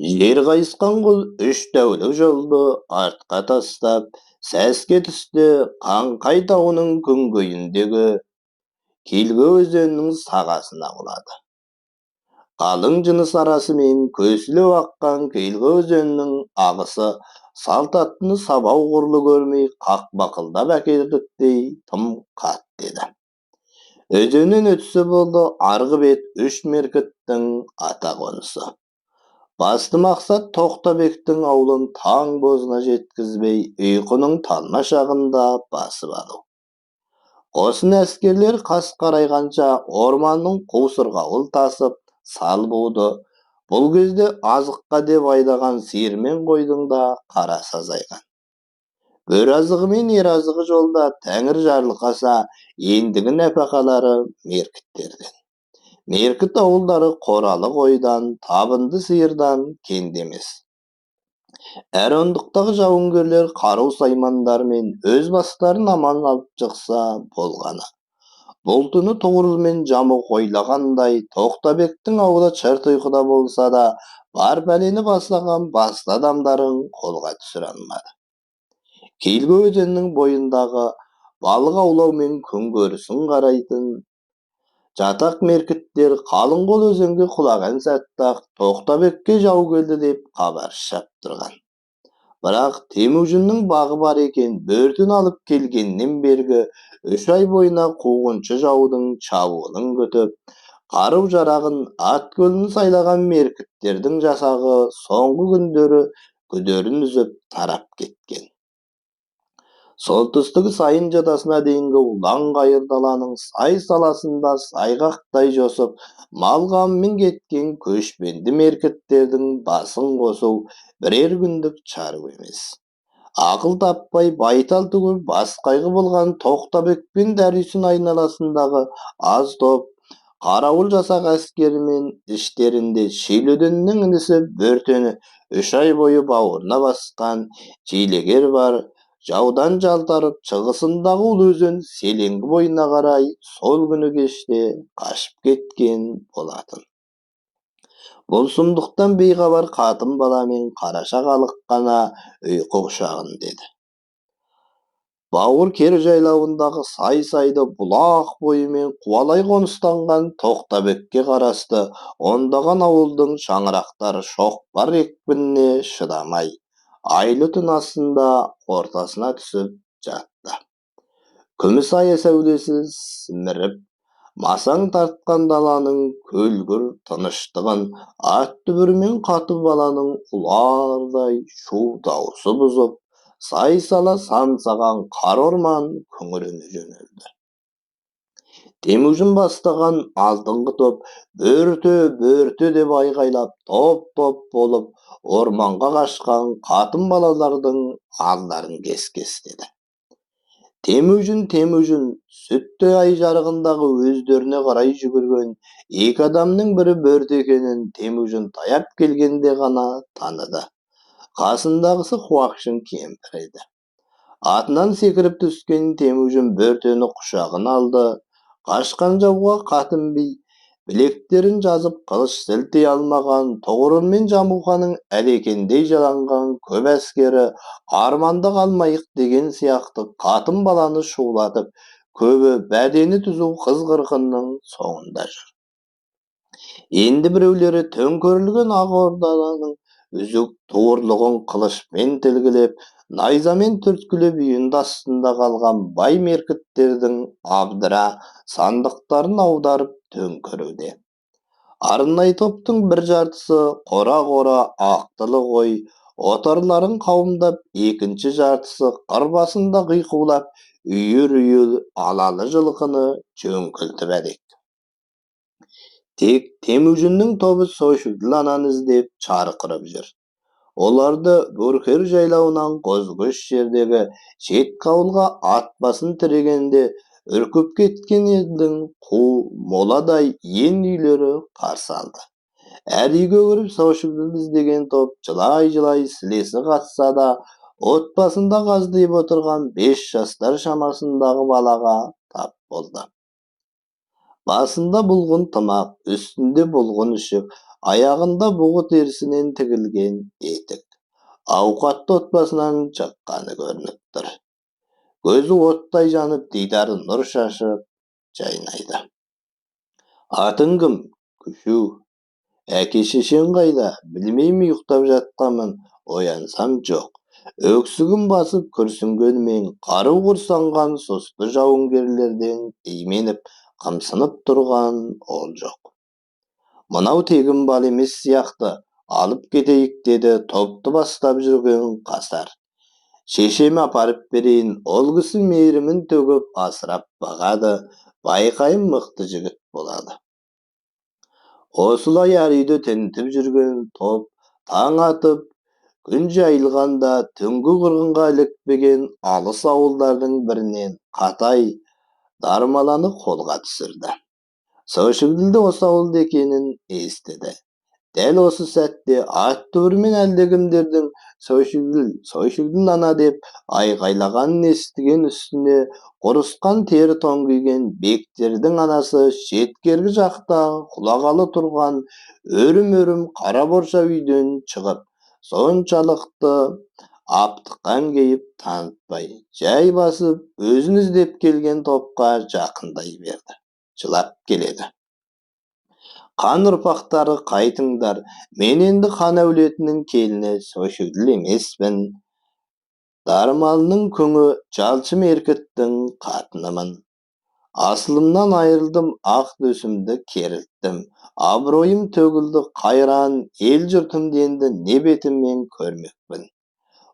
Жер қайысқан құл үш тәулік жолды артқа тастап, сәске түсті Қаңқай тауының күнгейіндегі Келгі өзенінің сағасына құлады. Қалың жыныс арасымен көсіліп аққан Келгі өзенінің ағысы салт аттыны сабау құрлы көрмей қақбақылдап әкететіндей тым қатты еді. Өзеннен өтісі болды арғы бет үш меркіттің ата қонысы. Басты мақсат Тоқтабектің аулын таң бозына жеткізбей, ұйқының талма шағында басып алу. Қосын әскерлер қас қарайғанша орманның қусырғауыл тасып сал буды. Бұл кезде азыққа деп айдаған сиыр мен қойдың да қарасы азайған. Бөр азығы мен ер азығы жолда тәңір жарылқаса, ендігі нәпақалары меркіттерден. Меркіт ауылдары қоралы қойдан, табынды сиырдан кенде емес. Әр ондықтағы жауынгерлер қару саймандармен өз бастарын аман алып шықса болғаны. Бұл түні тұғырымен жамық ойлағандай, Тоқтабектің аулы шырт ұйқыда болса да, бар пәлені бастаған басты адамдарын қолға түсіре алмады. Келгі өзеннің бойындағы балық аулау мен күнкөрісін қарайтын жатақ меркіттер қалың қол өзенге құлаған сәтте-ақ Тоқтабекке жау келді деп хабар шаптырған. Бірақ Темужіннің бағы бар екен, бөртін алып келгеннен бергі 3 ай бойына қуғыншы жаудың шабуылын күтіп, қару-жарағын, ат-көлін сайлаған меркіттердің жасағы соңғы күндері күдерін үзіп тарап кеткен. Солтүстігі сайын жотасына дейінгі ұлан қайыр даланың сай-саласында сайғақтай жосып, мал қамымен кеткен көшпенді меркіттердің басын қосу бірер күндік шаруа емес. Ақыл таппай байтал түгіл бас қайғы болған Тоқтабек пен Дәрүйсін айналасындағы аз топ қарауыл жасақ әскерімен іштерінде Шилөденнің інісі Бөртені 3 ай бойы бауырына басқан Желегер бар. Жаудан жалтарып шығысындағы ұлы өзен Селеңгі бойына қарай сол күні кеште қашып кеткен болатын. Бұл сұмдықтан бейхабар қатын баламен қараша халық қана ұйқы құшағын деді. Бауыр кер жайлауындағы сай-сайды бұлақ бойымен қуалай қоныстанған Тоқтабекке қарасты ондаған ауылдың шаңырақтары шоқпар екпініне шыдамай, айлы түн астында ортасына түсіп жатты. Күміс ая сәулесі сіміріп, масаң тартқан даланың көлгір тыныштығын ат дүбірімен қатып баланың ұлардай шу дауысы бұзып, сай-сала самсаған қар орман күңірене жөнелді. Темужін бастаған алдыңғы топ бөрте деп айғайлап топ болып орманға қашқан қатын балалардың алдарын кес-кестеді. Темужін сүттей ай жарығындағы өздеріне қарай жүгірген екі адамның бірі Бөрте екенін Темужін таяп келгенде ғана таныды. Қасындағысы Қуақшын кемпір еді. Атынан секіріп түскен Темужін Бөртені құшағын алды. Қашқан жауға қатын би, білектерін жазып қылыш сілтей алмаған Тұғырыл мен Жамұқаның әлекендей жаланған көп әскері арманда қалмайық деген сияқты қатын баланы шулатып, көбі бәдені түзу қыз қырқынның соңында жүр. Енді біреулері төңкерілген ақ орданың үзік туырлығын қылышпен тілгілеп, найзамен түрткілеп үйінді астында қалған бай меркіттердің абдыра сандықтарын аударып төңкеруде. Арнай топтың бір жартысы қора-қора ақтылы қой отарларын қауымдап, екінші жартысы қыр басында қиқулап, үйір алалы жылқыны жөңкілтіп әдек. Тек Темужіннің тобы Сойшылды ананы іздеп шарқырып жүр. Оларды Бөркер жайлауынан қозғыш жердегі шеткі ауылға ат басын тірегенде үркіп кеткен елдің қу моладай ен үйлері қарсы алды. Әр үйге кіріп Сойшылды іздеген топ жылай-жылай сілесі қатса да, отбасында қаздиып отырған 5 жастар шамасындағы балаға тап болды. Басында бұлғын тымақ, үстінде бұлғын ішік, аяғында бұғы терісінен тігілген етік. Ауқатты отбасынан шыққаны көрініп тұр. Көзі оттай жанып, дидары нұр шашып жайнайды. Атың кім? Күшу. Әке-шешең қайда? Білмеймін, ұйықтап жатқанмын. Оянсам жоқ. Өксігін басып күрсінгенімен қару құрсанған сұсты жауынгерлерден именіп, қымсынып тұрған ол жоқ. Мынау тегін бал емес сияқты, алып кетейік деді топты бастап жүрген Қасар. Шешеме апарып берейін, ол кісі мейірімін төгіп асырап бағады, байқайым мықты жігіт болады. Осылай әр үйді тінтіп жүрген топ таң атып, күн жайылғанда түнгі қырғынға ілікпеген алыс ауылдардың бірінен Қатай Дармаланы қолға түсірді. Саушігілді осы ауылда екенін естіді. Дәл осы сәтте ат дүбірімен әлдекімдердің сойшігіл ана деп айғайлағанын естіген, үстіне құрысқан тері тон киген бектердің анасы шеткергі жақта құлағалы тұрған өрім-өрім қара борша үйден шығып, соншалықты аптыққан кейіп танытпай, жай басып, өзін іздеп келген топқа жақындай берді. Жылап келеді. Қан ұрпақтары қайтыңдар, мен енді хан әулетінің келіні Сойшігіл емеспін. Дармалының күңі жалшы меркіттің қатынымын. Асылымнан айырылдым, ақ дөсімді керілттім. Абыройым төгілді қайран, ел жұртымды енді не бетіммен көрмекпін.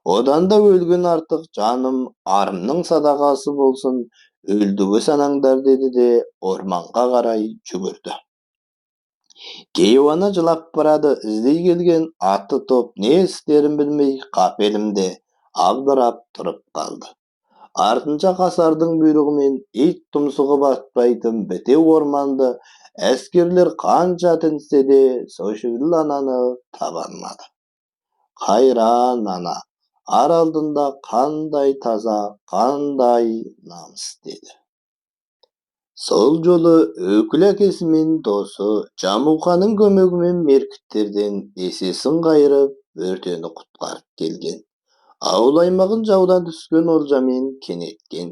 Одан да өлген артық, жаным арымның садағасы болсын, өлдігі санаңдар деді де орманға қарай жүгірді. Кейуана жылап барады, іздей келген атты топ не істерін білмей қапелімде абдырап тұрып қалды. Артынша Қасардың бұйрығымен ит тұмсығы батпайтын бітеу орманды әскерлер қанша тінсе де Сойшігіл ананы таба алмады. Қайран ана, ар алдында қандай таза, қандай намыс деді. Сол жолы өкіл әкесі мен досы Жамұқаның көмегімен меркіттерден есесін қайырып, өртені құтқарып келген. Ауыл аймағын жаудан түскен олжамен кенеткен.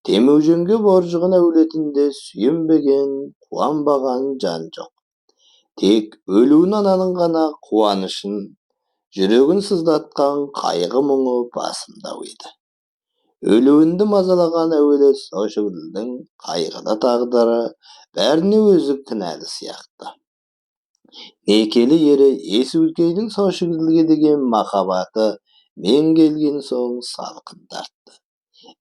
Темужінге боржығын әулетінде сүйенбеген, қуанбаған жан жоқ. Тек өлуін ананың ғана қуанышын, жүрегін сыздатқан қайғы мұңы басымдау еді. Өлуінді мазалаған әуелі Сойшігілдің қайғылы тағдыры бәріне өзі кінәлі сияқты. Некелі ері Есуілкейдің Сойшігілге деген махаббаты мен келген соң салқын тартты.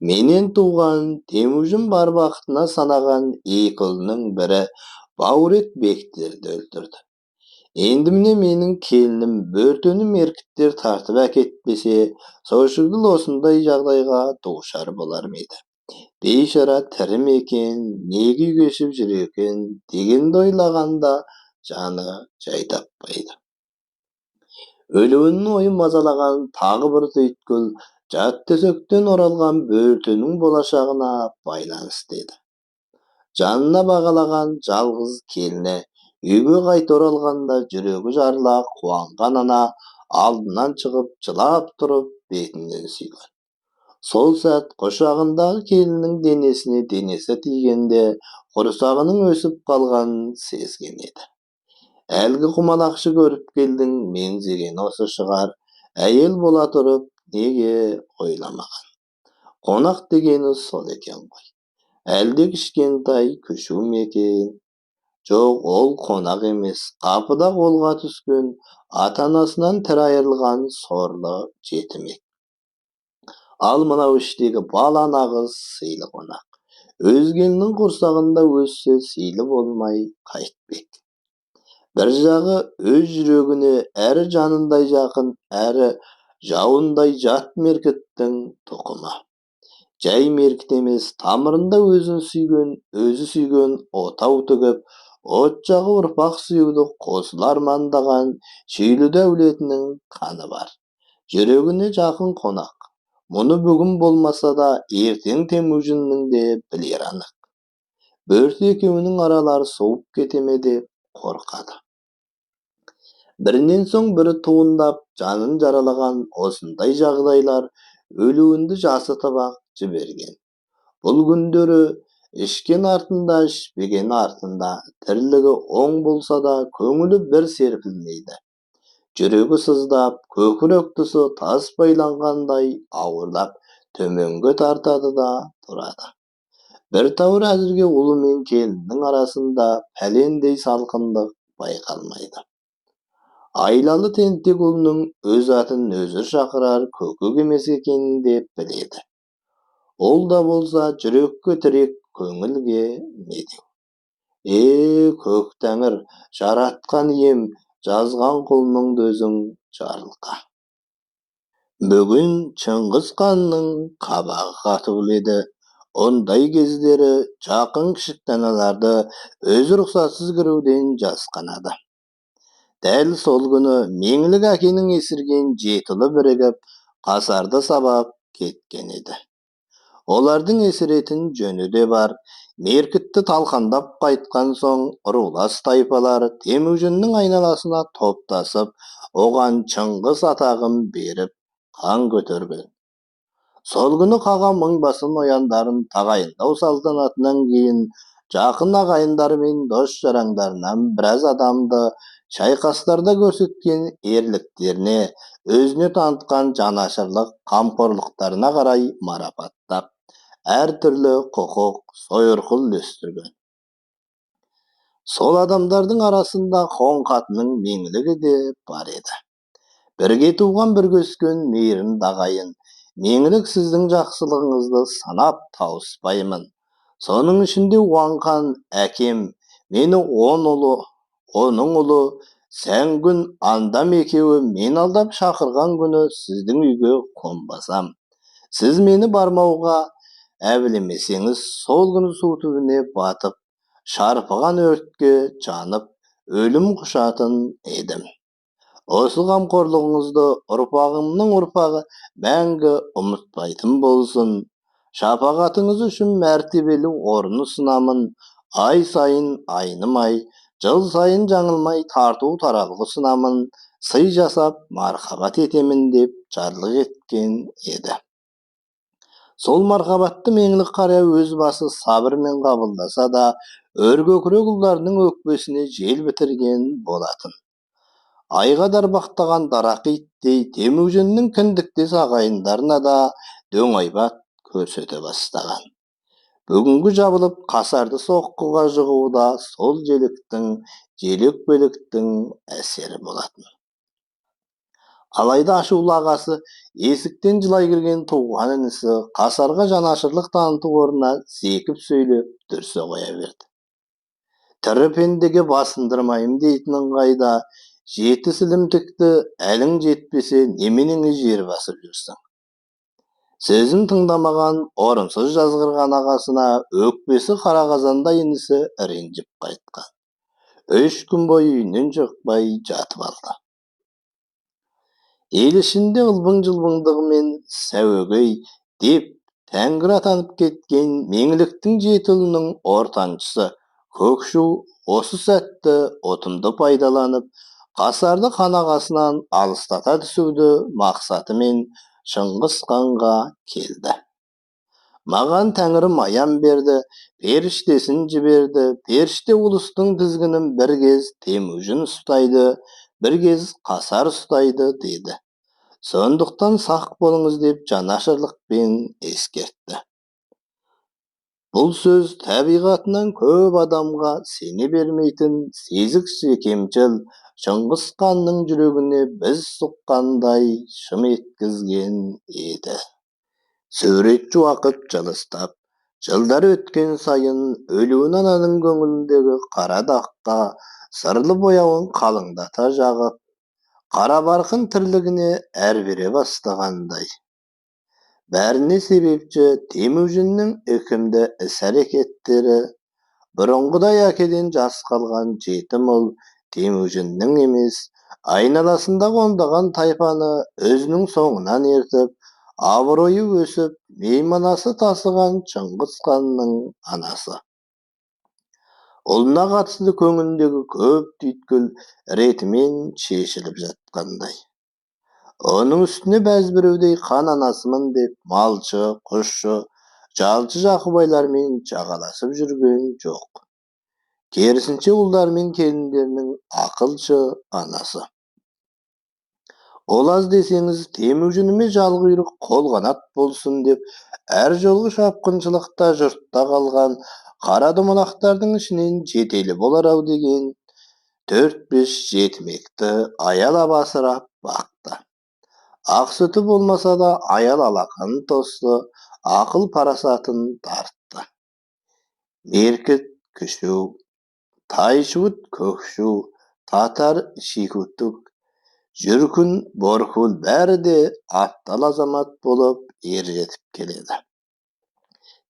Менен туған Темужін бар бақытына санаған екі ұлының бірі Баурет бектерді өлтірді. Енді міне менің келінім бөртені меркіттер тартып әкетпесе, Сойшігіл осындай жағдайға душар болар ма еді? Бейшара тірі ме екен, не күй кешіп жүр екен дегенді ойлағанда жаны жай таппайды. Өлуінің ойын мазалаған тағы бір түйткіл жат төсектен оралған бөртенің болашағына байланысты еді. Жанына бағалаған жалғыз келіні үйге қайта оралғанда жүрегі жарыла қуанған ана алдынан шығып жылап тұрып бетінен сүйген. Сол сәт құшағындағы келіннің денесіне денесі тигенде құрсағының өсіп қалғанын сезген еді. Әлгі құмалақшы көріп келдің, меңзеген осы шығар, әйел бола тұрып неге ойламаған. Қонақ дегені сол екен ғой. Әлде кішкентай күшу ме екен? Жоқ, ол қонақ емес, қапыда қолға түскен, ата-анасынан тірі айырылған сорлы жетімек. Ал мынау іштегі бала нағыз сыйлы қонақ. Өзгенің құрсағында өссе сыйлы болмай қайтпек. Бір жағы өз жүрегіне әрі жанындай жақын, әрі жауындай жат меркіттің тұқымы. Жай меркіт емес, тамырында өзі сүйген отау тігіп, от жағы ұрпақ сүюді қосыл армандаған Шүйлі дәулетінің қаны бар. Жүрегіне жақын қонақ. Мұны бүгін болмаса да ертең Темужіннің де білер анық. Бөрте екеуінің аралары суып кетеме деп қорқады. Бірінен соң бірі туындап, жанын жаралаған осындай жағдайлар өлуінді жасытып-ақ жіберген. Бұл күндері ішкен артында, ішпеген артында, тірлігі оң болса да, көңілі бір серпілмейді. Жүрегі сыздап, көкірек тұсы тас байланғандай ауырлап, төменге тартады да тұрады. Бір тәуір әзірге ұлы мен келіннің арасында пәлендей салқындық байқалмайды. Айлалы тентек ұлының өз атын өзі шақырар көкек емес екенін де біледі. Ол да болса жүрекке тірек, көңілге медеу. Көк тәңір, жаратқан ием, жазған құлыңды өзің жарылқа. Бүгін Шыңғыс ханның қабағы қатып еді. Ондай кездері жақын кішік-таналарды өзі рұқсатсыз кіруден жасқанады. Дәл сол күні меңлік әкенің есірген жетілі бірігіп, қасарды сабап кеткен еді. Олардың есіретін жөні де бар. Меркітті талқандап қайтқан соң, рулас тайпалар Темужіннің айналасына топтасып, оған Шыңғыс атағын беріп, қан көтерген. Сол күні қаған мыңбасын нояндарын тағайындау салтанатынан кейін жақын ағайындары мен дос жарандарынан біраз адамды шайқастарда көрсеткен ерліктеріне, өзіне танытқан жанашырлық, қамқорлықтарына қарай марапаттап, әртүрлі құқық, сойырқұл үлестірген. Сол адамдардың арасында Қоңқатының меңлігі де бар еді. Бірге туған, бірге өскен мейірімді ағайын. Меңлік, сіздің жақсылығыңызды санап тауыспаймын. Соның ішінде Уаңқан әкем, мені оның ұлы, Сәңгүн андам екеуі мен алдап шақырған күні сіздің үйге қонбасам. Сіз мені бармауға әбілемесеңіз, сол күні су түбіне батып, шарпыған өртке жанып, өлім құшатын едім. Осы қамқорлығыңызды ұрпағымның ұрпағы мәңгі ұмытпайтын болсын. Шапағатыңыз үшін мәртебелі орын ұсынамын. Ай сайын айнымай, жыл сайын жаңылмай тарту таралғы ұсынамын. Сый жасап, мархабат етемін деп жарлық еткен еді. Сол мархабатты меңлік қария өз басы сабырмен қабылдаса да, өркөкірек ұлдарының өкпесіне жел бітірген болатын. Айға дарбақтаған дарақы иттей Темужіннің кіндіктес ағайындарына да дөңайбат көрсете бастаған. Бүгінгі жабылып қасарды соққыға жығуы да сол желөкпеліктің әсері болатын. Алайда ашулы ағасы есіктен жылай кірген туған інісі қасарға жанашырлық таныту орнына зекіп сөйлеп дүрсе қоя берді. Тірі пендеге басындырмайым дейтінің қайда, жеті сілімтікті әлің жетпесе неменеңе жер басып жүрсің. Сөзін тыңдамаған, орынсыз жазғырған ағасына өкпесі қара қазандай інісі ренжіп қайтқан. 3 күн бойы үйінен шықпай жатып алды. Ел ішінде ылбың-жылбыңдығымен сәуегей деп Тәңір атанып кеткен меңліктің жеті ұлының ортаншысы Көкшу осы сәтті ұтымды пайдаланып, қасарды хан ағасынан алыстата түсуді мақсатымен Шыңғыс ханға келді. Маған Тәңірім аян берді, періштесін жіберді. Періште ұлыстың тізгінін бір кез Темужін ұстайды, бір кез Қасар ұстайды деді. Сондықтан сақ болыңыз деп жанашырлықпен ескертті. Бұл сөз табиғатынан көп адамға сене бермейтін сезік секемшіл Шыңғыс ханның жүрегіне біз сұққандай шым еткізген еді. Суретші уақыт жылыстап, жылдар өткен сайын өлуін ананың көңіліндегі қара даққа сырлы бояуын қалыңдата жағып, қара барқын тірлігіне әр бере бастағандай. Бәріне себепші Темужіннің үкімді іс-әрекеттері. Бұрынғыдай әкеден жас қалған жетім ұл Темужіннің емес, айналасындағы ондаған тайпаны өзінің соңынан ертіп, абыройы өсіп, мейманасы тасыған Шыңғыс ханның анасы. Ұлына қатысты көңіліндегі көп түйткіл ретімен шешіліп жатқандай. Оның үстіне бәзбіреудей қан анасымын деп малшы, құсшы, жалшы жақыбайлармен жағаласып жүрген жоқ. Керісінше ұлдар мен келіндерінің ақылшы анасы. Ол аз десеңіз темujinime жалғұйрық қолғанат болсын деп, әр жолғы шапқыншылықта жұртта қалған қара домалақтардың ішінен жетелі болар-ау деген 4-5 жетімекті аялап асырап бақты. Ақ сүті болмаса да аял алақанын тосты, ақыл парасатын тартты. Меркіт күшу, тайшуыт көкшу, татар шикутук, жүркін боркул бәрі де аттал азамат болып ержетіп келеді.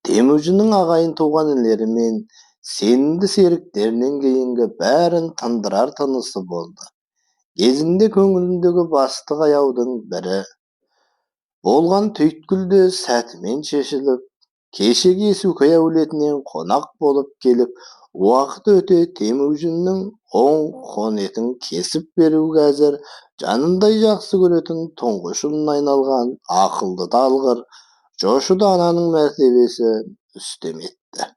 Темujinнің ағайын туған інілері мен сенімді серіктерінен кейінгі бәрін тындырар тынысы болды. Кезінде көңіліндегі бастық аяудың бірі болған түйткілді сәтімен шешіліп, кешегі Есукай әулетінен қонақ болып келіп, уақыт өте Темujinнің қонетін кесіп беруге әзір, жанындай жақсы көретін тұңғыш ұлына айналған ақылды да алғыр, жошыды ананың мәртебесі үстем етті.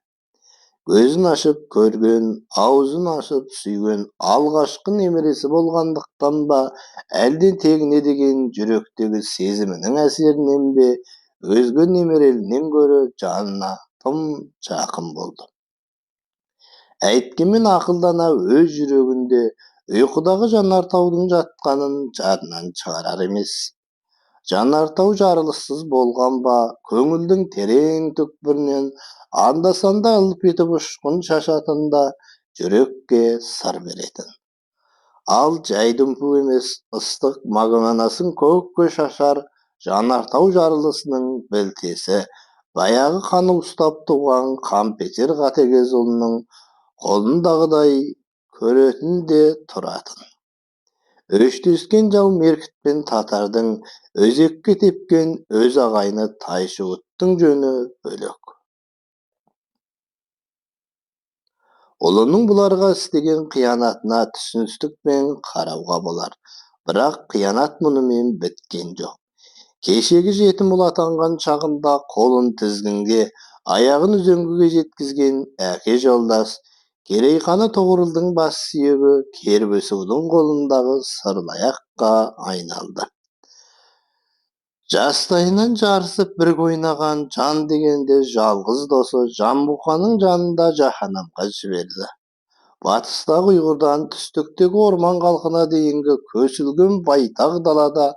Көзін ашып көрген, аузын ашып сүйген алғашқы немересі болғандықтан ба, әлде тегіне деген жүректегі сезімінің әсерінен бе, өзге немерелінен гөрі жанына тым жақын болды. Әйткенмен ақылдана өз жүрегінде ұйқыдағы Жанартаудың жатқанын жадынан шығарар емес. Жанартау жарылыссыз болған ба, көңілдің терең түкпірінен анда-санда ылп етіп ұшқын шашатында жүрекке сыр беретін. Ал жай дүмпу емес, ыстық магманасын көкке шашар Жанартау жарылысының білтесі баяғы қаны ұстап туған қампетер қатыгез ұлының қолындағыдай көретін де тұратын. Өштескен жау меркіт пен татардың өзекке тепкен өз ағайыны Тайшығұттың жөні бөлек. Ұлының бұларға істеген қиянатына түсіністікпен қарауға болар, бірақ қиянат мұнымен біткен жоқ. Кешегі жетім ұл атанған шағында қолын тізгінге, аяғын үзеңгіге жеткізген әке жолдас, Керейқаны Тоғырылдың бас сүйегі Кербесудің қолындағы сырлаяққа айналды. Жастайынан жарысып бірге ойнаған жан дегенде жалғыз досы Жанбұқаның жанында жаһанамға жіберді. Батыстағы ұйғырдан түстіктегі орман қалқына дейінгі көшілген байтақ далада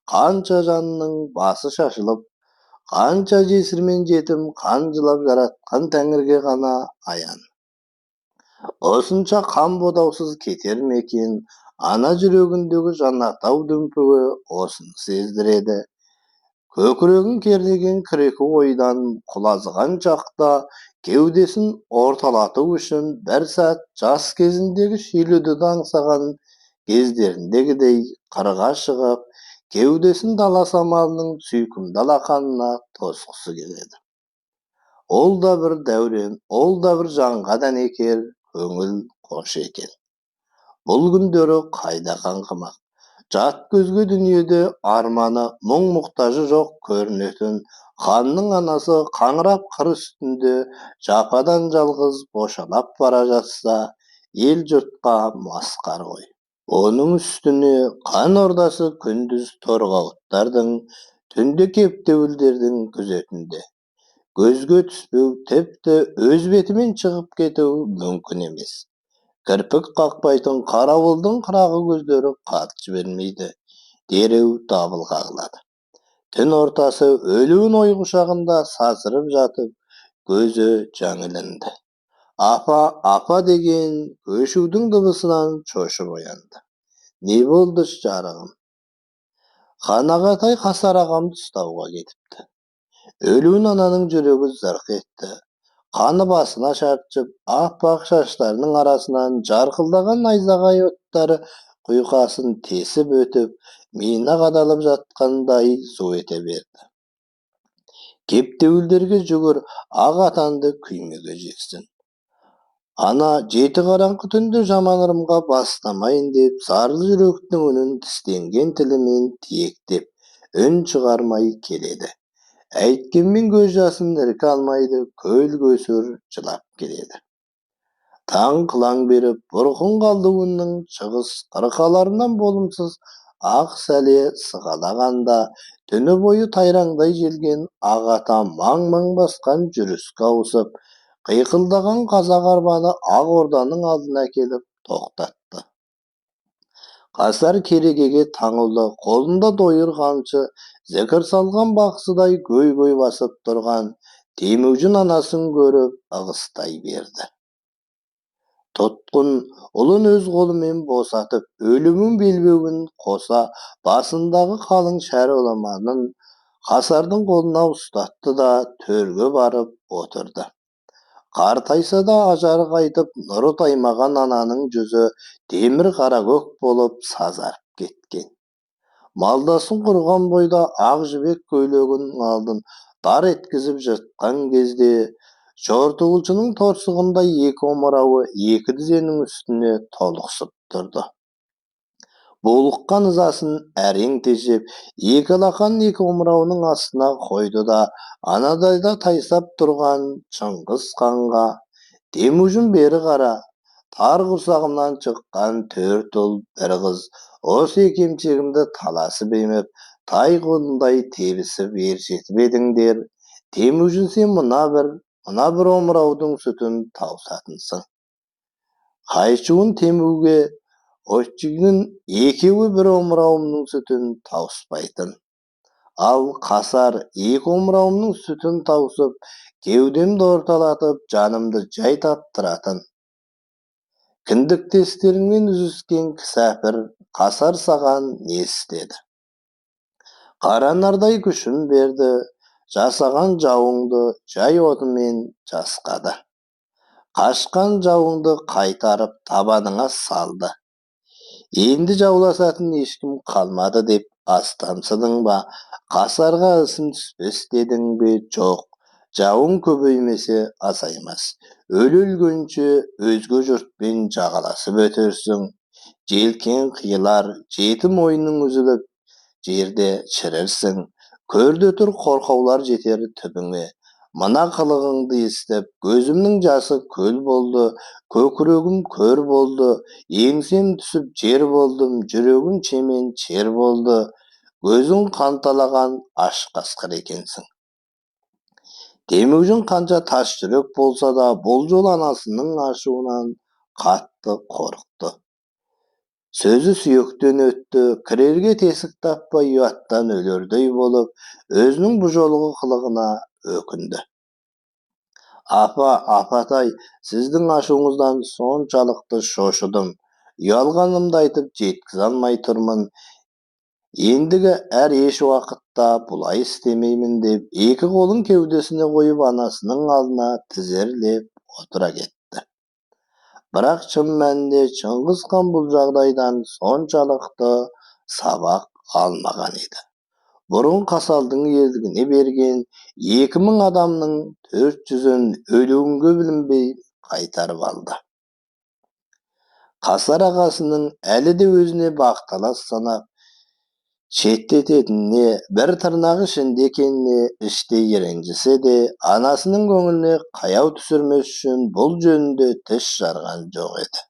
қанша жанның басы шашылып, қанша жесір мен жетім қан жылап жаратқан Тәңірге ғана аян. Осынша қан бодаусыз кетер ме екен, ана жүрегіндегі Жанартау дүмпуі осыны сездіреді. Көкірегін кернеген кірекі ойдан құлазыған шақта кеудесін орталату үшін бір сәт жас кезіндегі шүйліді аңсаған кездеріндегідей қырға шығып, кеудесін дала самалының сүйкімді алақанына тосқысы келеді. Ол да бір дәурен, ол да бір жанға дәнекер көңіл қош екен. Бұл күндері қайда қаңғымақ, жат көзге дүниеде арманы мұң мұқтажы жоқ көрінетін ханның анасы қаңырап қыр үстінде жападан жалғыз бошалап бара жатса, ел жұртқа масқара ғой. Оның үстіне қан ордасы күндіз торғауыттардың, түнде кептеуілдердің күзетінде. Көзге түспеу, тіпті өз бетімен шығып кету мүмкін емес. Кірпік қақпайтын қарауылдың қырағы көздері қатты жібермейді, дереу дабыл қағылады. Түн ортасы өлуін ой құшағында сазырып жатып, көзі жаңылынды. Апа, апа деген көшудің дыбысынан шошып оянды. Не болды жарығым? Қанағатай Қасар ағамды ұстауға кетіпті. Өлуін ананың жүрегі зырқ етті. Қаны басына шаршып, аппақ шаштарының арасынан жарқылдаған найзағай оттары құйқасын тесіп өтіп, миына қадалып жатқандай зу ете берді. Кептеуілдерге жүгір, ақ атанды күймеге жексін. Ана жеті қараңғы түнде жаман ырымға бастамайын деп, зарлы жүректің үнін тістенген тілімен тиектеп үн шығармай келеді. Әйткенмен көз жасын ірке алмайды, көл көсір жылап келеді. Таң қылаң беріп, бұрқын қалды үннің шығыс қырқаларынан болымсыз ақ сәле сығалағанда, түні бойы тайраңдай желген ақ ата маң-маң басқан жүріске ауысып, қиқылдаған қазақ арбаны ақ орданың алдына келіп тоқтатты. Қасар керегеге таңулы, қолында дойыр қамшы, зікір салған бақсыдай көй-көй басып тұрған Темужін анасын көріп ығыстай берді. Тұтқын ұлын өз қолымен босатып, өлімін белбеуін қоса басындағы қалың шәр оламанын Қасардың қолына ұстатты да төрге барып отырды. Қартайса да ажары қайтып, нұры таймаған ананың жүзі темір қаракөк болып сазарып кеткен. Малдасын құрған бойда ақ жібек көйлегін алдын дар еткізіп жыртқан кезде, жортуылшының торсығындай екі омырауы екі тізенің үстіне толықсып тұрды. Булыққан ызасын әрең тежеп, екі алақанын екі омырауының астына қойды да, анадайда тайсап тұрған Шыңғыс ханға: Темужін бері қара, тар құрсағымнан шыққан төрт ұл, бір қыз, осы екемшегімді таласып еміп, тай қолындай тебісіп ержетіп едіңдер. Темужін, сен мына бір омыраудың сүтін таусатынсың. Қайшуын Темуге Отчигінің екеуі бір омырауымның сүтін тауыспайтын. Ал Қасар екі омырауымның сүтін тауысып, кеудемді орталатып, жанымды жай таптыратын. Кіндіктестеріңмен үзіскен кісәпір Қасар саған не істеді? Қаранардай күшін берді, жасаған жауыңды жай отымен жасқады. Қашқан жауыңды қайтарып табаныңа салды. Енді жауласатын ешкім қалмады деп астамсыдың ба? Қасарға ісім түспес дедің бе? Жоқ, жауың көбеймесе азаймас. Өлгенше өзге жұртпен жағаласып өтерсің. Желкен қиылар, жеті мойның үзіліп, жерде шірірсің. Көрді тұр қорқаулар жетер түбіңе. Мына қылығыңды естіп, көзімнің жасы көл болды, көкірегім көр болды, еңсем түсіп жер болдым, жүрегім шемен шер болды. Көзің қанталаған аш қасқыр екенсің. Темужін қанша тас жүрек болса да, бұл жол анасының ашуынан қатты қорықты. Сөзі сүйектен өтті, кірерге тесік таппай ұяттан өлердей болып, өзінің бұл жолғы қылығына өкінді. Апатай, сіздің ашуыңыздан соншалықты шошыдым. Ұялғанымды айтып жеткізе алмай тұрмын. Ендігі еш уақытта бұлай істемеймін деп, екі қолын кеудесіне қойып анасының алдына тізерлеп отыра кетті. Бірақ шын мәнінде Шыңғыс хан бұл жағдайдан соншалықты сабақ алмаған еді. Бұрын Қасалдың елдігіне берген 2000 адамның 400-ін өлуінге білінбей қайтарып алды. Қасар ағасының әлі де өзіне бақталас санап шеттететініне, бір тырнағы ішінде екеніне іштей ренжісе де, анасының көңіліне қаяу түсірмес үшін бұл жөнінде тіс жарған жоқ еді.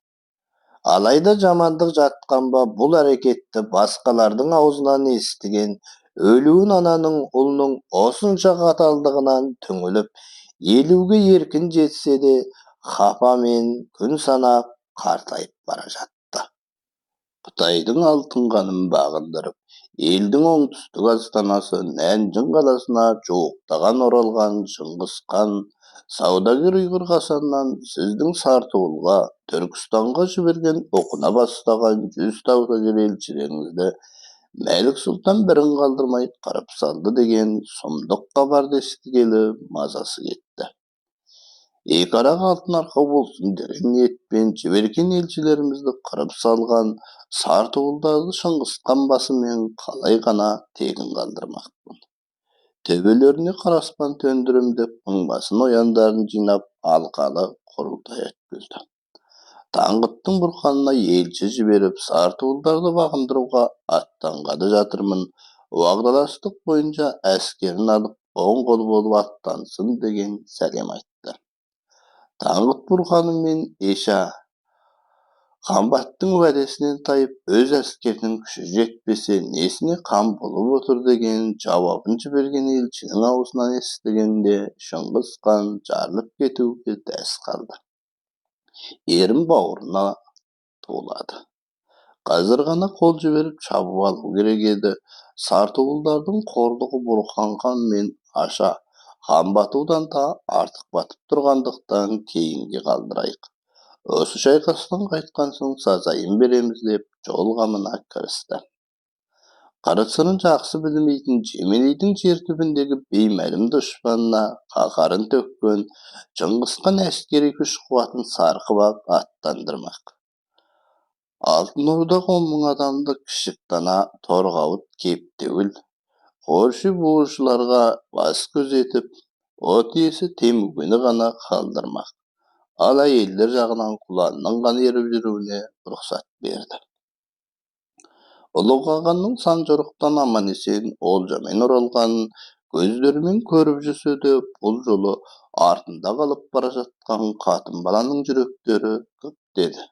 Алайда жамандық жатқан ба, бұл әрекетті басқалардың аузынан естіген өлуін ананың ұлының осынша қаталдығынан түңіліп, елуге еркін жетсе де, қапа мен күн санап қартайып бара жатты. Қытайдың алтын қанын бағындырып, елдің оңтүстік астанасы Нәнжің қаласына жуықтаған оралған Шыңғыс хан саудагер ұйғыр Қасаннан сіздің Сартуылға, Түркістанға жіберген оқына бастаған 100 саудагер елшілеріңізді Мәлік Сұлтан бірін қалдырмай қырып салды деген сұмдық хабарды естігелі мазасы кетті. Екі араға алтын арқау болсын деген ниетпен жіберген елшілерімізді қырып салған Сартуылдағы Шыңғыс хан басымен қалай ғана тегін қалдырмақпын. Төбелеріне қараспан төндірім деп мыңбасын ояндарын жинап алқалы құрылтай өткізді. Таңғыттың бұрқанына елші жіберіп, сартуылдарды бағындыруға аттанғалы жатырмын. Уағдаластық бойынша әскерін алып, оң қол болып аттансын деген сәлем айтты. Таңғыт Бұрқаны мен Еша Қамбаттың уәдесінен тайып, өз әскерінің күші жетпесе, несіне қам болып отыр деген жауабын жіберген елшінің аузынан естігенде Шыңғыс хан жарылып кетуге дәс қалды. Ерін бауырына толады. Қазір ғана қол жіберіп шабып алу керек еді. Сартуылдардың қорлығы Бұрхан хан мен Аша хан батудан да артық батып тұрғандықтан кейінге қалдырайық. Осы шайқастан қайтқан соң сазайын береміз деп жол қамына кірісті. Қыры-сырын жақсы білмейтін Жеменейдің жер түбіндегі беймәлім дұшпанына қаһарын төккен Шыңғыс хан әскери күш қуатын сарқып ап аттандырмақ. Алтын Ордаға 10 мың адамды кішік дана торғауыт кептеуіл қоршы буғышыларға бас көзетіп, от иесі Темүгені ғана қалдырмақ. Ал әйелдер жағынан құланның ғана еріп жүруіне рұқсат берді. Ұлы қағанның сан жорықтан аман есен олжамен оралғанын көздерімен көріп жүрсе де, бұл жолы артында қалып бара жатқан қатын баланың жүректері күптеді.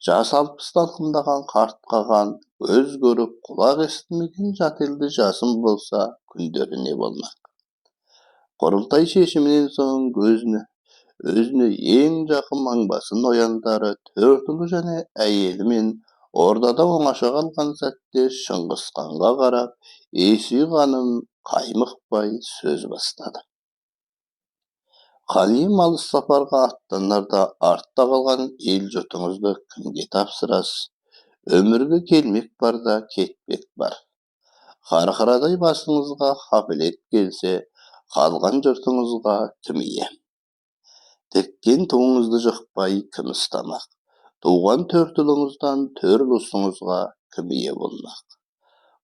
Жас 60 талқындаған қарт қаған көз көріп құлақ естімеген жат елде жасым болса, күндері не болмақ. Құрылтай шешімінен соң өзіне ең жақын маңбасын ояндары төрт ұлы және әйелімен ордада оңаша қалған сәтте Шыңғыс ханға қарап, Есүй ханым қаймықпай сөз бастады. Хан ием алыс сапарға аттанарда артта қалған ел жұртыңызды кімге тапсырасыз? Өмірге келмек бар да кетпек бар. Қарқарадай басыңызға хапілет келсе, қалған жұртыңызға кім ие? Теккен туыңызды жықпай кім ұстамақ? Туған төрт ұлыңыздан төр ұлысыңызға кім ие болмақ?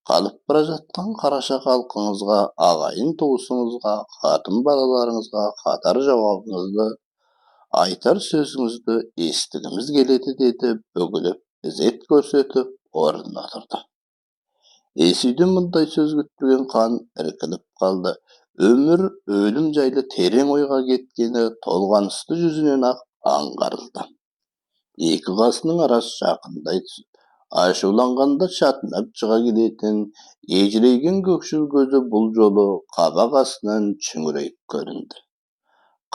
Қалып бара жатқан қараша халқыңызға, ағайын туысыңызға, қатын балаларыңызға қатар жауабыңызды, айтар сөзіңізді естігіміз келеді деді, бөгіліп, ізет көрсетіп, орнына отырды. Есүйден мұндай сөз күтпеген хан іркіліп қалды. Өмір өлім жайлы терең ойға кеткені толғанысты жүзінен ақ аңғарылды. Екі қасының арасы жақындай түсіп, ашуланғанда шатынап шыға келетін ежірейген көкшіл көзі бұл жолы қабақ астынан шүңірейіп көрінді.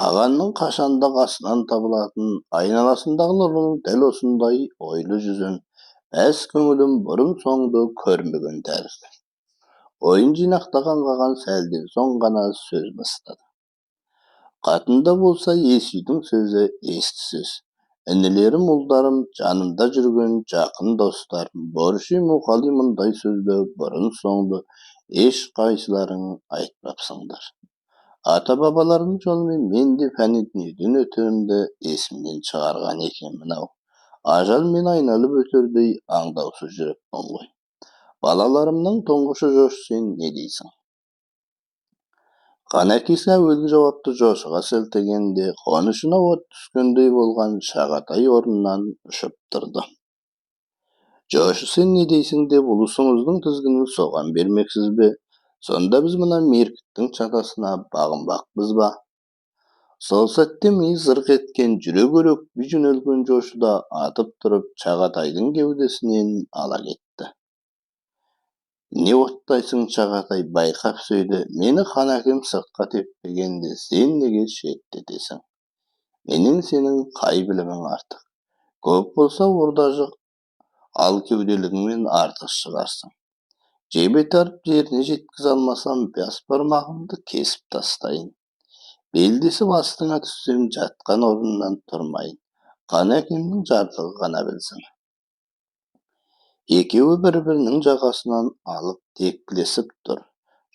Қағанның қашанда қасынан табылатын айналасындағылардың дәл осындай ойлы жүзін әс көңілім бұрын соңды көрмеген тәрізді. Ойын жинақтаған қаған сәлден соң ғана сөз бастады. Қатында болса Есүйдің сөзі есті сөз. Інілерім, ұлдарым, жанымда жүрген жақын достарым, Борши Мұқали мұндай сөзді бұрын соңды еш қайсыларың айтпапсыңдар. Ата-бабалардың жолымен мен де фәни дүниеден өтерімді есімнен шығарған екенмін ау. Ажал мен айналып өтердей аңдаусыз жүріппін ғой. Балаларымның тұңғышы Жошы, сен не дейсің? Хан әкесі әуелгі жауапты Жошыға сілтегенде, қонышына от түскендей болған Шағатай орнынан ұшып тұрды. Жошы, сен не дейсің деп ұлысыңыздың тізгінін соған бермексіз бе? Сонда біз мына меркіттің шатасына бағынбақпыз ба? Сол сәтте ми зырқ еткен жүрек өрекпей жөнелген Жошы да атып тұрып Шағатайдың кеудесінен ала кетті. Не оттайсың, Шағатай, байқап сөйді. Мені хан әкем сыртқа теппегенде сен неге шеттетесің? Менің сенің қай білімің артық? Көп болса ордажық, ал кеуделігіңмен артық шығарсың. Жебе тарып жеріне жеткізе алмасам, бас бармағымды кесіп тастайын. Белдесіп астыңа түссем, жатқан орнынан тұрмайын. Хан әкемнің жарлығы ғана білсін. Екеуі бір-бірінің жағасынан алып тепкілесіп тұр.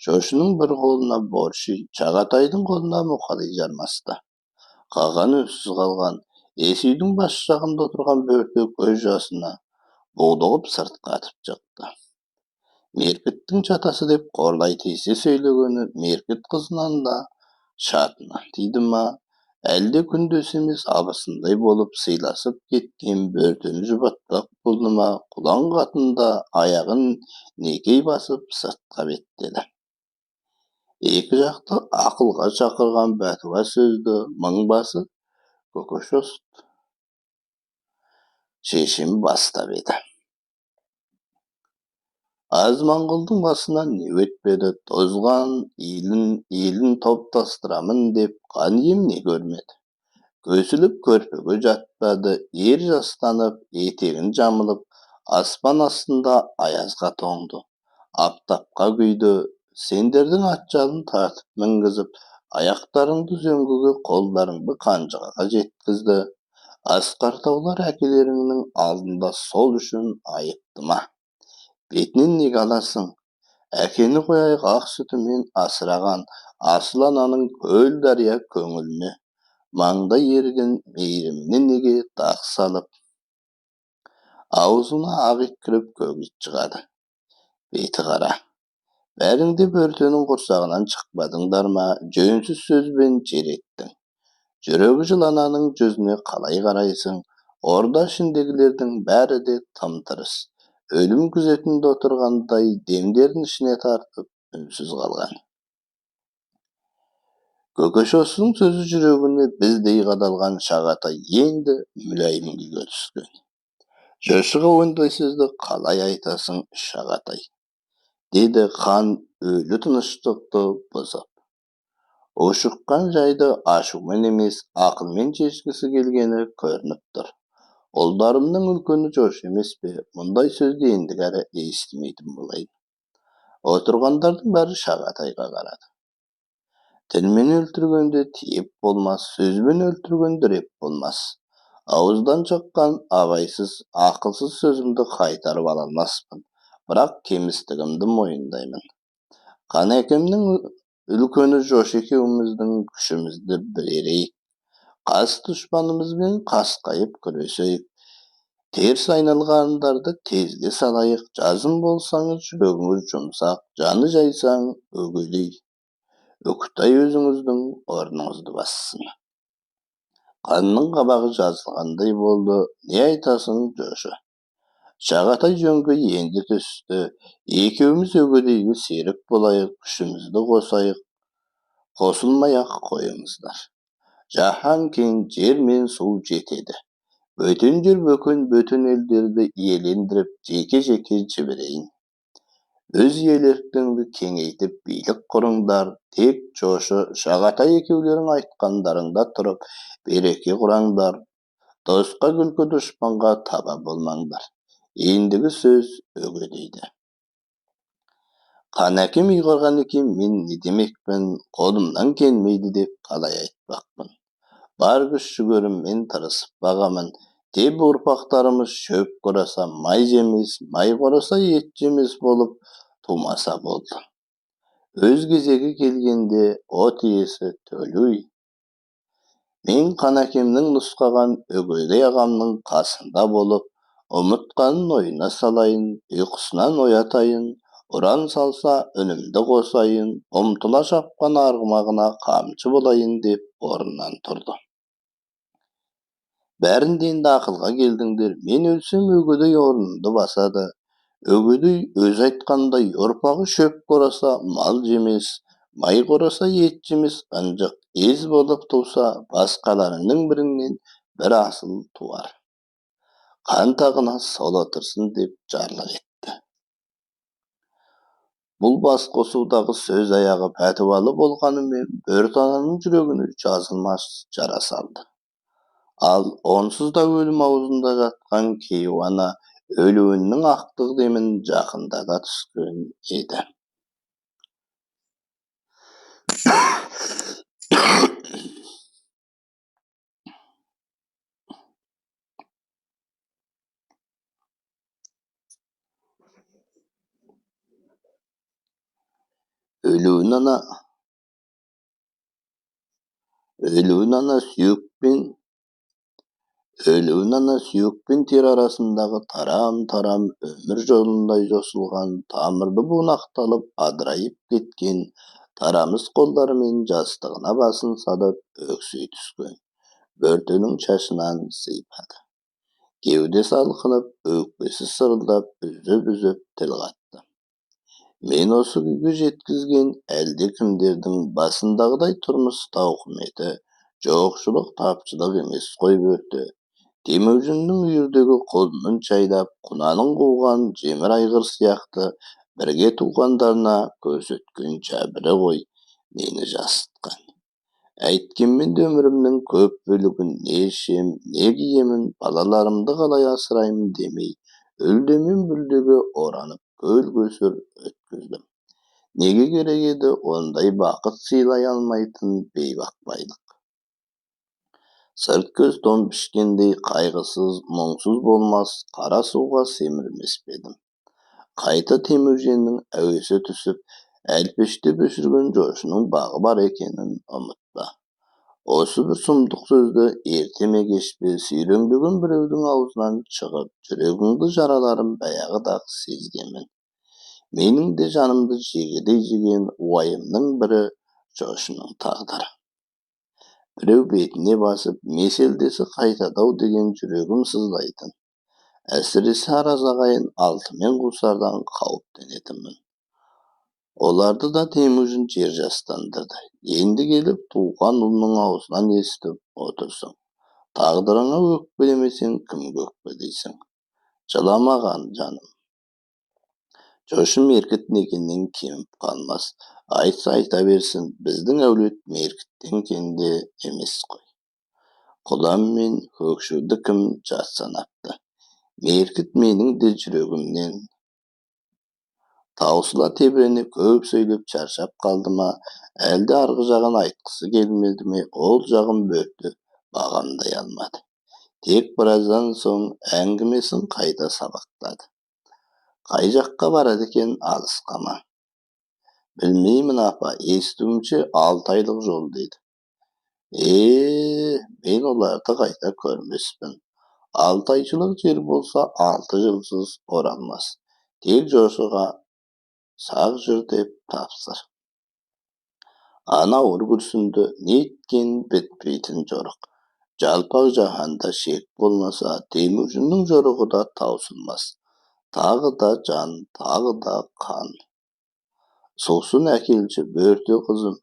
Жошының бір қолына Борши, Шағатайдың қолына Мұқали жармасты. Қаған үнсіз қалған. Есүйдің бас жағында отырған бөрте көз жасына булығып сыртқа атып шықты. меркіттің жатасы деп қорлай тиісе сөйлегені меркіт қызынан да шатынан тиді ма, әлде күндес емес абысындай болып сыйласып кеткен бөртені жұбатпақ болды ма, құлан қатын да аяғын некей басып сыртқа беттеді. Екі жақты ақылға шақырған бәтуа сөзді мыңбасы Көкөшос шешім бастап еді. Аз моңғолдың басынан не өтпеді, тозған елін топтастырамын деп қан емне көрмеді. Көсіліп көрпеге жатпады, ер жастанып, етегін жамылып, аспан астында аязға тоңды. Аптапқа күйді, сендердің атжалын тартып мінгізіп, аяқтарыңды үзеңгіге, қолдарыңды қанжығаға жеткізді. Асқар таулар әкелеріңнің алдында сол үшін айыпты ма? Бетінен неге аласың? Әкені қояйық ақ сүтімен асыраған асыл ананың көл дария көңіліне. Маңдай ерген мейіріміне неге дақ салып, аузына ақ ит кіріп көк ит шығады. Беті қара. Бәрің де бөртенің құрсағынан шықпадыңдар ма? Жөнсіз сөзбен жер еттің. Жүрегі жыл ананың жүзіне қалай қарайсың? Орда ішіндегілердің бәрі де тым-тырыс. Өлім күзетінде отырғандай демдерін ішіне тартып, үнсіз қалған. Көкөшостың сөзі жүрегіне біздей қадалған Шағатай енді мүләйім күйге түскен. Жошыға ондай сөзді қалай айтасың, Шағатай? Деді хан өлі тыныштықты бұзып. Ушыққан жайды ашумен емес, ақылмен шешкісі келгені көрініп тұр. Ұлдарымның үлкені Жошы емес пе? Мұндай сөзді ендігәрі естімейтін болайын. Отырғандардың бәрі Шағатайға қарады. Тілмен өлтіргенде тиіп болмас, сөзбен өлтіргенде реп болмас. Ауыздан шыққан абайсыз, ақылсыз сөзімді қайтарып ала алмаспын. Бірақ кемістігімді мойындаймын. Қан әкемнің үлкені Жошы екеуміздің күшімізді біререйік. Қас дұшпанымызбен қасқайып күресейік. Теріс айналғандарды тезге салайық. Жазым болсаңыз жүрегіңіз жұмсақ, жаны жайсаң өгедей. Үкітай өзіңіздің орныңызды бассын. Қанның қабағы жазылғандай болды. Не айтасың, Жошы? Шағатай жөнге енді түсті. Екеуміз өгедейге серік болайық, күшімізді қосайық. Қосылмай-ақ қойыңыздар. Жаһан кең, жер мен су жетеді. Бөтен жер бөтен елдерді иелендіріп, жеке-жеке жіберейін. Өз иеліктіңді кеңейтіп билік құрыңдар. Тек Жошы, Шағатай екеулерің айтқандарыңда тұрып, береке құраңдар. Досқа күлкі, дұшпанға таба болмаңдар. Ендігі сөз өгедейді. Қан әкем ұйғарған екен, мен не демекпін, қолымнан келмейді деп қалай айтпақпын. Бар күш жүгеріммен тырысып бағамын. Деп ұрпақтарымыз шөп құраса май жемес, май құраса ет жемес болып тумаса болды. Өз кезегі келгенде от иесі төлүй. Мен қан әкемнің нұсқаған өгедей ағамның қасында болып, ұмытқанын ойына салайын, ұйқысынан оятайын, ұран салса үнімді қосайын, ұмтыла шапқан арғымағына қамшы болайын деп орнынан тұрды. Бәрінде енді ақылға келдіңдер. Мен өлсем өгедей орнымды басады. Өгедей өз айтқандай ұрпағы шөп қораса мал жемес, май қораса ет жемес, ынжық ез болып туса, басқаларының бірінен бір асыл туар. Қан тағына сол отырсын деп жарлық етті. Бұл бас қосудағы сөз аяғы пәтуалы болғанымен, бөртананың жүрегіне жазылмас жара салды. Ал онсыз да өлім аузында жатқан кейуана өлуінің ақтық демін жақында да түскен еді. Өлуін ана сүйекпен, Өлігін ана сүйек пен тер арасындағы тарам-тарам өмір жолындай жосылған тамырды бунақталып адырайып кеткен тарамыс қолдарымен жастығына басын салып өксей түскен бөртенің шашынан сыйпады. Кеудесі алқынып, өкпесі сырылдап, үзіп-үзіп тіл қатты. Мен осы күйге жеткізген әлдекімдердің басындағыдай тұрмыс тауқыметі, жоқшылық тапшылық емес қой бөрте. Темужіннің үйірдегі қолының шайдап, құнаның қуған жемір айғыр сияқты бірге туғандарына көрсеткен жәбірі ғой мені жасытқан. Әйткенмен де өмірімнің көп бөлігін не ішем, не киемін, балаларымды қалай асыраймын демей, үлдемен бүлдеге оранып көл-көсір өткіздім. Неге керек еді ондай бақыт сыйлай алмайтын бейбақ байлық? Сырт көз тон пішкендей қайғысыз, мұңсыз болмас, қара суға семірмес педім. Қайта Темужиннің әуесі түсіп, әлпештеп өшірген жошының бағы бар екенін ұмытпа. Осы бір сұмдық сөзді ерте ме кеш пе сүйреңдеген біреудің аузынан шығып, жүрегіңді жараларым баяғыдағы сезгенмін. Менің де жанымды жегідей жеген уайымның бірі жошының тағдыры. Біреу бетіне басып, меселдесі қайтады-ау деген жүрегім сыздайтын. Әсіресе араз ағайын алтымен қусардан қауіптенетінмін. Оларды да Темужин жер жастандырды. Енді келіп туған ұлының аузынан естіп отырсың. Тағдырыңа өкпелемесең кімге өкпелейсің? Жыламаған жаным. Жошы меркіт некеннен кеміп қалмас. Айтса айта берсін, біздің әулет меркіттен кенде емес қой. Құлан мен көкшуді кім жат санапты? Меркіт менің де жүрегімнен. Таусыла тебірене көп сөйлеп шаршап қалды ма, әлде арғы жағын айтқысы келмеді ме, ол жағын бөрте бағамдай алмады. Тек біраздан соң әңгімесін қайта сабақтады. Қай жаққа барады екен, алысқа ма? Білмеймін апа, естуімше 6 айлық жол дейді. Мен оларды қайта көрмеспін. 6 айшылық жер болса 6 жылсыз оралмас. Тек жошыға сақ жүр деп тапсыр. Ана ауыр күрсінді, неткен бітпейтін жорық. Жалпақ жаһанда шек болмаса, Темужиннің жорығы да таусылмас. Тағы да жан, тағы да қан. Сосын әкелші бөрте қызым.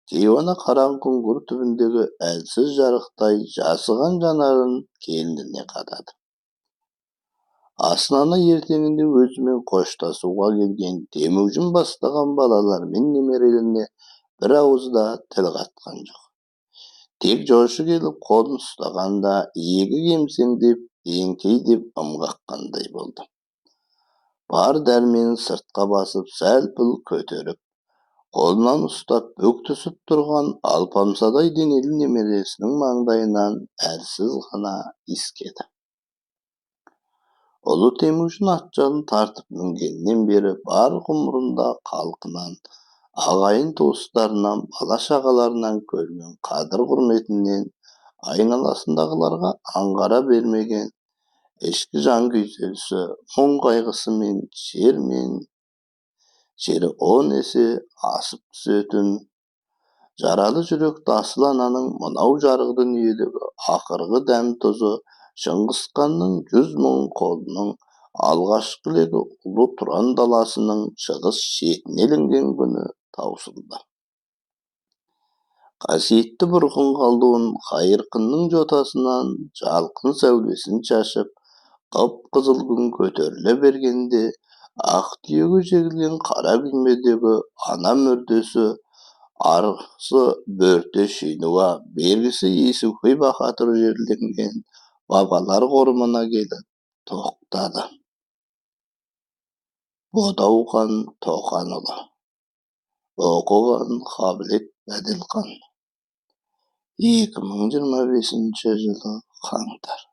Кейуана қараң күңгір түбіндегі әлсіз жарықтай жасыған жанарын келініне қадады. Аснана ертеңінде өзімен қоштасуға келген Темужин бастаған балалар мен немерелеріне бір ауызда тіл қатқан жоқ. Тек жошы келіп қолын ұстағанда иегі кемсеңдеп, еңкейдеп ымғаққандай болды. Бар дәрменін сыртқа басып, сәл-піл көтеріп, қолынан ұстап бүк түсіп тұрған алпамсадай денелі немересінің маңдайынан әлсіз ғана иіскеді. Ұлы Темужин атжалын тартып мінгеннен бері бар ғұмырында халқынан, ағайын туыстарынан, бала-шағаларынан көрген қадір-құрметінен айналасындағыларға аңғара бермеген ішкі жан күйзелісі, мұң қайғысы мен жері 10 есе асып түсетін жаралы жүректі асыл ананың мынау жарық дүниедегі ақырғы дәм тұзы Шыңғыс ханның 100 мың қолының алғашқы легі ұлы Тұран даласының шығыс шетіне ілінген күні таусылды. Қасиетті бұрқын қалдуын Қайырқынның жотасынан жалқын сәулесін шашып, қып-қызыл күн көтеріле бергенде, ақ түйеге жегілген қара күймедегі ана мүрдесі, арғысы бөрте Шинуа, бергісі Есукей баһадүр жерленген бабалар қорымына келіп тоқтады. Бодауқан Тоқанұлы. Оқыған Қабілет Әділхан. 2025 жылы қаңтар.